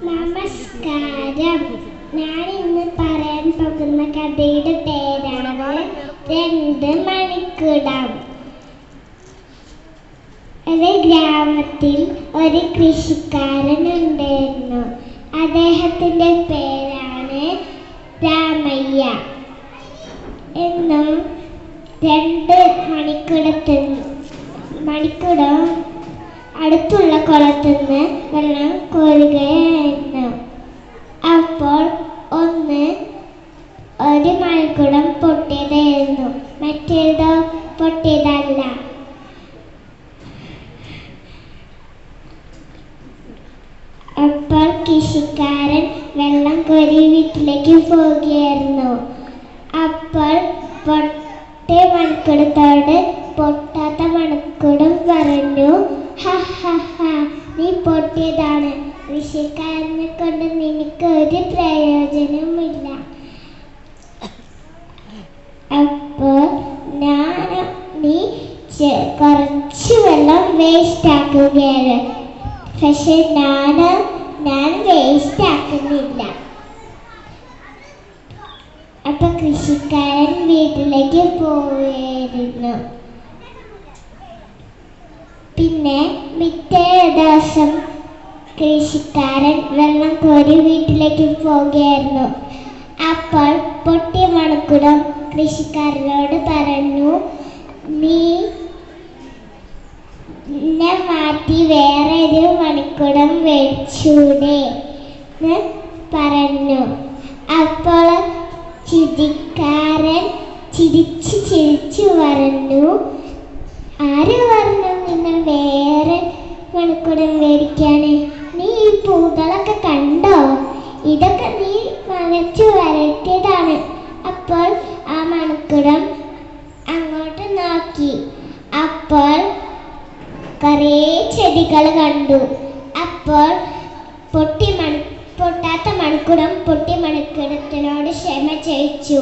നമസ്കാരം. ഞാൻ ഇന്ന് പറയാൻ പോകുന്ന കഥയുടെ പേരാണ് രണ്ട് മണിക്കുടം. ഒരു ഗ്രാമത്തിൽ ഒരു കൃഷിക്കാരൻ ഉണ്ടായിരുന്നു. അദ്ദേഹത്തിൻ്റെ പേരാണ് രാമയ്യ. എന്നും രണ്ട് മണിക്കുടം അടുത്തുള്ള കുളത്തിൽ നിന്ന് വെള്ളം കോരുകയായിരുന്നു. അപ്പോൾ ഒരു മണിക്കുടം പൊട്ടിയതായിരുന്നു, മറ്റേതോ പൊട്ടിയതല്ല. അപ്പോൾ കൃഷിക്കാരൻ വെള്ളം കോരി വീട്ടിലേക്ക് പോവുകയായിരുന്നു. അപ്പോൾ പൊട്ടിയ മണിക്കുടത്തോട് പൊട്ടാത്ത മണിക്കുടം പറഞ്ഞു, നീ പൊട്ടിയതാണ്, കൃഷിക്കാരനെ കൊണ്ട് നിനക്ക് ഒരു പ്രയോജനമില്ല. അപ്പോൾ നീ കുറച്ച് വെള്ളം വേസ്റ്റ് ആക്കുകയാണ്, പക്ഷെ ഞാൻ വേസ്റ്റ് ആക്കുന്നില്ല. അപ്പൊ കൃഷിക്കാരൻ വീട്ടിലേക്ക് പോയിരുന്നു. പിന്നെ പിറ്റേ ദിവസം കൃഷിക്കാരൻ വെള്ളം കോരി വീട്ടിലേക്ക് പോവുകയായിരുന്നു. അപ്പോൾ പൊട്ടിയ മണിക്കുടം കൃഷിക്കാരനോട് പറഞ്ഞു, നീ മാറ്റി വേറെ ഒരു മണിക്കുടം മേടിച്ചൂടെ എന്ന് പറഞ്ഞു. അപ്പോൾ ചിരിക്കാരൻ ചിരിച്ചു പറഞ്ഞു, ആര് പറഞ്ഞു നിങ്ങൾ വേറെ മണിക്കുടം മേടിക്കാന്? നീ ഈ പൂക്കളൊക്കെ കണ്ടോ? ഇതൊക്കെ നീ നനച്ചു വരട്ടിയതാണ്. അപ്പോൾ ആ മണിക്കുടം അങ്ങോട്ട് നോക്കി. അപ്പോൾ കുറേ ചെടികൾ കണ്ടു. അപ്പോൾ പൊട്ടാത്ത മണിക്കുടം പൊട്ടിയ മണിക്കുടത്തിനോട് ക്ഷമ ചോദിച്ചു.